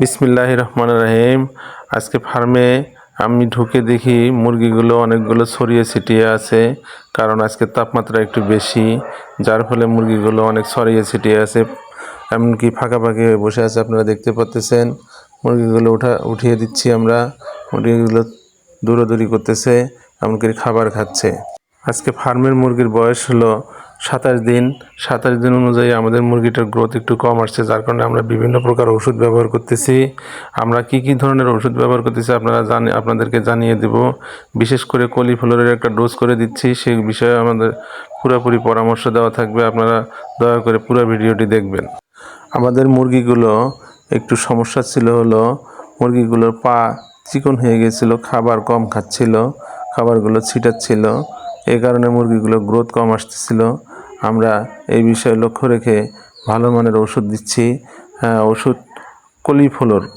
বিসমিল্লাহির রহমানির রহিম। আজকে ফার্মে আমি ঢুকে দেখি মুরগিগুলো অনেকগুলো ছড়িয়ে ছিটিয়ে আছে, কারণ আজকে তাপমাত্রা একটু বেশি, যার ফলে মুরগিগুলো অনেক ছড়িয়ে ছিটিয়ে আছে, এমনকি ফাঁকাফাঁকি হয়ে বসে আছে। আপনারা দেখতে পাচ্ছেন মুরগিগুলো উঠিয়ে দিচ্ছি আমরা। মুরগিগুলো দৌড়াদৌড়ি করতেছে, এমনকি খাবার খাচ্ছে। আজকে ফার্মের মুরগির বয়স হলো 27 দিন। 27 দিন অনুযায়ী আমাদের মুরগিটার গ্রোথ একটু কম আসছে, যার কারণে আমরা বিভিন্ন প্রকার ওষুধ ব্যবহার করতেছি। আমরা কি ধরনের ওষুধ ব্যবহার করতেছি আপনাদেরকে জানিয়ে দেব। বিশেষ করে কলিফ্লোরের একটা ডোজ করে দিচ্ছি, সেই বিষয়ে আমাদের পুরোপুরি পরামর্শ দেওয়া থাকবে। আপনারা দয়া করে পুরো ভিডিওটি দেখবেন। আমাদের মুরগিগুলো একটু সমস্যা ছিল, হলো মুরগিগুলোর পা চিকন হয়ে গেছিলো, খাবার কম খাচ্ছিল, খাবারগুলো ছিটাচ্ছিল, এই কারণে মুরগিগুলো গ্রোথ কম আসতেছিল। আমরা এই বিষয়ে লক্ষ্য রেখে ভালো মানের ওষুধ দিচ্ছি। ওষুধ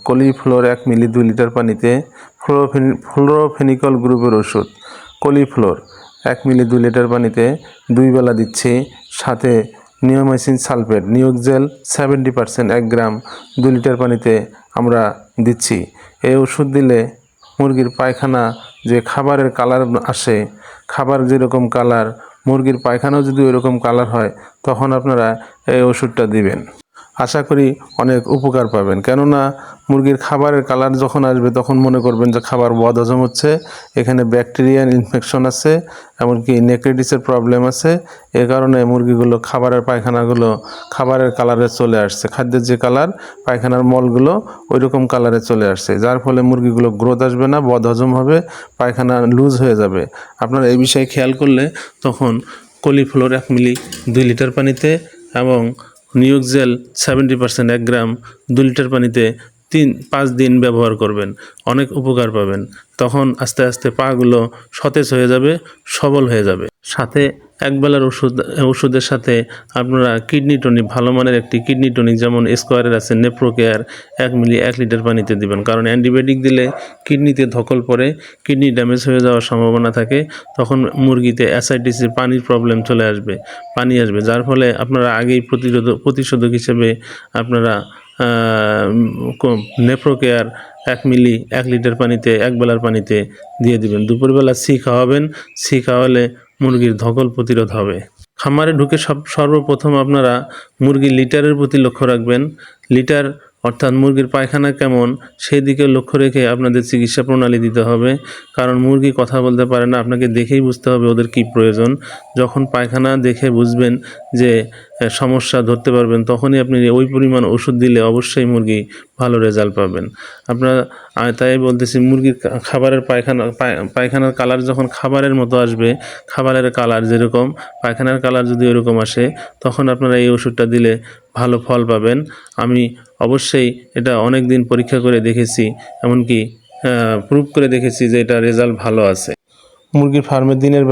কলিফ্লোর 1 মিলি 2 লিটার পানিতে, ফ্লোরোফেনিকল গ্রুপের ওষুধ কলিফ্লোর 1 মিলি 2 লিটার পানিতে 2 বেলা দিচ্ছি। সাথে নিওমাইসিন সালফেট নিওক্সেল 70% 1 গ্রাম 2 লিটার পানিতে আমরা দিচ্ছি। এই ওষুধ দিলে মুরগির পায়খানা যে খাবারের কালার আসে, খাবার যেরকম কালার, মুরগির পায়খানাও যদি ওইরকম কালার হয়, তখন আপনারা এই ওষুধটা দিবেন। আশা করি অনেক উপকার পাবেন। কেননা মুরগির খাবারের কালার যখন আসবে, তখন মনে করবেন যে খাবার বদহজম হচ্ছে, এখানে ব্যাকটেরিয়াল ইনফেকশন আছে, এমনকি নেক্রিটিসের প্রবলেম আছে। এ কারণে মুরগিগুলো খাবারের পায়খানাগুলো খাবারের কালারে চলে আসছে, খাদ্যের যে কালার, পায়খানার মলগুলো ওই রকম কালারে চলে আসছে, যার ফলে মুরগিগুলো গ্রোথ আসবে না, বদহজম হবে, পায়খানা লুজ হয়ে যাবে। আপনারা এই বিষয়ে খেয়াল করলে তখন কলিফ্লোর 1 মিলি 2 লিটার পানিতে এবং নিওক্সেল 70% 1 গ্রাম 2 লিটার পানিতে 3-5 দিন ব্যবহার করবেন, অনেক উপকার পাবেন। তখন আস্তে আস্তে পাগুলো সতেজ হয়ে যাবে, সবল হয়ে যাবে। সাথে একবেলার ওষুধের সাথে আপনারা কিডনি টনিক, ভালো মানের একটি কিডনি টনিক, যেমন স্কোয়ারের আছে, নেপ্রোকেয়ার 1 মিলি 1 লিটার পানিতে দিবেন। কারণ অ্যান্টিবায়োটিক দিলে কিডনিতে ধকল পড়ে, কিডনি ড্যামেজ হয়ে যাওয়ার সম্ভাবনা থাকে। তখন মুরগিতে অ্যাসাইটিসে পানির প্রবলেম চলে আসবে, পানি আসবে, যার ফলে আপনারা আগেই প্রতিষেধক হিসেবে আপনারা নেপ্রোকেয়ার 1 মিলি 1 লিটার পানিতে, একবেলার পানিতে দিয়ে দিবেন। দুপুরবেলা খাওয়াবেন। খাওয়ালে মুরগির ধকল প্রতিরোধ হবে। খামারে ঢুকে সর্বপ্রথম আপনারা মুরগির লিটারের প্রতি লক্ষ্য রাখবেন। লিটার অর্থাৎ মুরগির পায়খানা কেমন, সেই দিকে লক্ষ্য রেখে আপনাদের চিকিৎসা প্রণালী দিতে হবে। কারণ মুরগি কথা বলতে পারে না, আপনাকে দেখেই বুঝতে হবে ওদের কি প্রয়োজন। যখন পায়খানা দেখে বুঝবেন যে সমস্যা ধরতে পারবেন, তখনই আপনি ওই পরিমাণ ওষুধ দিলে অবশ্যই মুরগি ভালো রেজাল্ট পাবেন। আপনারা তাই বলতেছি, মুরগির খাবারের পায়খানার কালার যখন খাবারের মতো আসবে, খাবারের কালার যেরকম, পায়খানার কালার যদি ওরকম আসে, তখন আপনারা এই ওষুধটা দিলে ভালো ফল পাবেন। আমি অবশ্যই এটা অনেক দিন পরীক্ষা করে দেখেছি, এমনকি প্রুভ করে দেখেছি যে এটা রেজাল্ট ভালো আছে। মুরগির ফার্মে দিনের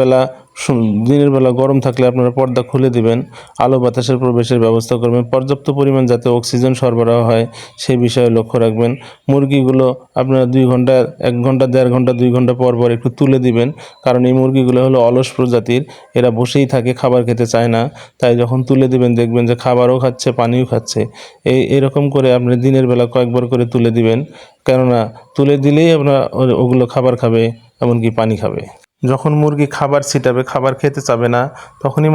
বেলা গরম থাকলে আপনারা পর্দা খুলে দিবেন, আলো বাতাসের প্রবেশের ব্যবস্থা করবেন, পর্যাপ্ত পরিমাণ যাতে অক্সিজেন সরবরাহ হয় সেই বিষয়ে লক্ষ্য রাখবেন। মুরগিগুলো আপনারা 2 ঘন্টা, 1 ঘন্টা, 1.5 ঘন্টা, 2 ঘন্টা পর পর একটু তুলে দিবেন। কারণ এই মুরগিগুলো হলো অলস প্রজাতির, এরা বসেই থাকে, খাবার খেতে চায় না। তাই যখন তুলে দিবেন দেখবেন যে খাবারও খাচ্ছে, পানিও খাচ্ছে। এরকম করে আপনি দিনের বেলা কয়েকবার করে তুলে দিবেন, কেননা তুলে দিলেই আপনার ওগুলো খাবার খাবে, এমনকি পানি খাবে। যখন মুরগি খাবার ছিটাবে, খাবার খেতে চাবে না, তখনই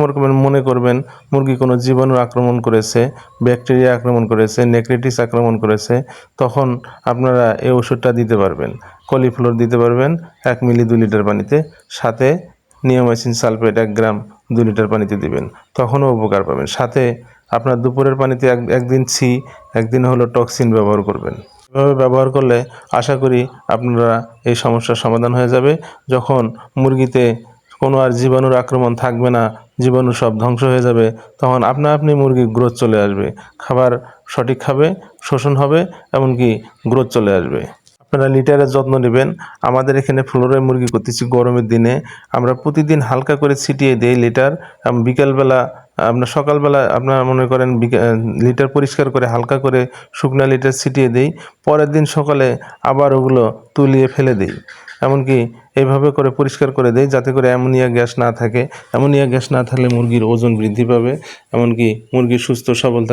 মনে করবেন মুরগি কোনো জীবাণু আক্রমণ করেছে, ব্যাকটেরিয়া আক্রমণ করেছে, নেক্রিটিস আক্রমণ করেছে। তখন আপনারা এই ওষুধটা দিতে পারবেন, কলিফ্লোর দিতে পারবেন 1 মিলি 2 লিটার পানিতে, সাথে নিওমাইসিন সালফেট 1 গ্রাম 2 লিটার পানিতে দিবেন, তখনও উপকার পাবেন। সাথে আপনার দুপুরের পানিতে একদিন একদিন হলো টক্সিন ব্যবহার করবেন। এভাবে ব্যবহার করলে আশা করি আপনারা এই সমস্যার সমাধান হয়ে যাবে। যখন মুরগিতে কোনো আর জীবাণুর আক্রমণ থাকবে না, জীবাণু সব ধ্বংস হয়ে যাবে, তখন আপনি মুরগির গ্রোথ চলে আসবে, খাবার সঠিক খাবে, শোষণ হবে, এমনকি গ্রোথ চলে আসবে। আপনারা লিটারের যত্ন নেবেন। আমাদের এখানে ফ্লোরে মুরগি করতেছি গরমের দিনে, আমরা প্রতিদিন হালকা করে ছিটিয়ে দিই লিটার। বিকালবেলা, আপনার সকালবেলা আপনারা মনে করেন লিটার পরিষ্কার করে হালকা করে শুকনা লিটার ছিটিয়ে দিই, পরের দিন সকালে আবার ওগুলো তুলিয়ে ফেলে দিই। এমনকি এইভাবে করে পরিষ্কার করে দেই, যাতে করে অ্যামোনিয়া গ্যাস না থাকে। অ্যামোনিয়া গ্যাস না থাকলে মুরগির ওজন বৃদ্ধি পাবে, এমনকি মুরগি সুস্থ সবল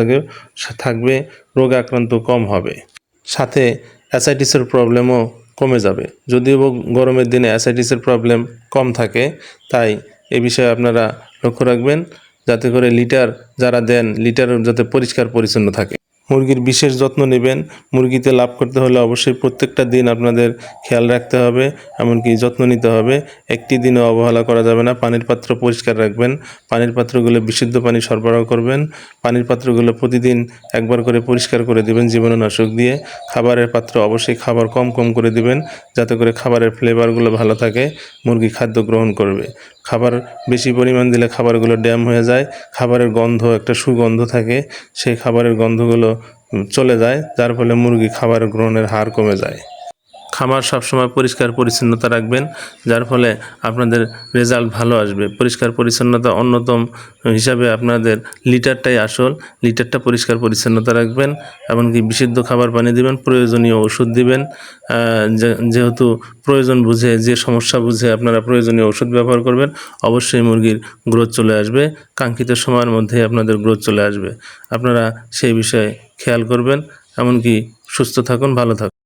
থাকবে, রোগ আক্রান্ত কম হবে। সাথে অ্যাসাইটিসের প্রবলেমও কমে যাবে। যদিও গরমের দিনে অ্যাসাইটিসের প্রবলেম কম থাকে, তাই এ বিষয়ে আপনারা লক্ষ্য রাখবেন যাতে করে লিটার যারা দেন লিটার যাতে পরিষ্কার পরিচ্ছন্ন থাকে। মুরগির বিশেষ যত্ন নেবেন। মুরগিতে লাভ করতে হলে অবশ্যই প্রত্যেকটা দিন আপনাদের খেয়াল রাখতে হবে, এমনকি যত্ন নিতে হবে। একটি দিনও অবহেলা করা যাবে না। পানির পাত্র পরিষ্কার রাখবেন। পানির পাত্রগুলো বিশুদ্ধ পানি সরবরাহ করবেন। পানির পাত্রগুলো প্রতিদিন একবার করে পরিষ্কার করে দিবেন জীবাণুনাশক দিয়ে। খাবারের পাত্র অবশ্যই খাবার কম কম করে দিবেন, যাতে করে খাবারের ফ্লেভারগুলো ভালো থাকে, মুরগি খাদ্য গ্রহণ করবে। খাবার বেশি পরিমাণ দিলে খাবারগুলো ড্যাম হয়ে যায়, খাবারের গন্ধ একটা সুগন্ধ থাকে, সেই খাবারের গন্ধগুলো চলে যায়, যার ফলে মুরগি খাবার গ্রহণের হার কমে যায়। খামার সবসময় পরিষ্কার পরিচ্ছন্নতা রাখবেন, যার ফলে আপনাদের রেজাল্ট ভালো আসবে। পরিষ্কার পরিচ্ছন্নতা অন্যতম হিসাবে আপনাদের লিটারটাই আসল। লিটারটা পরিষ্কার পরিচ্ছন্নতা রাখবেন, এমনকি বিশুদ্ধ খাবার পানি দিবেন, প্রয়োজনীয় ওষুধ দিবেন। যেহেতু প্রয়োজন বুঝে, যে সমস্যা বুঝে আপনারা প্রয়োজনীয় ওষুধ ব্যবহার করবেন, অবশ্যই মুরগির গ্রোথ চলে আসবে। কাঙ্ক্ষিত সময়ের মধ্যে আপনাদের গ্রোথ চলে আসবে। আপনারা সেই বিষয়ে খেয়াল করবেন। এমনকি সুস্থ থাকুন, ভালো থাকুন।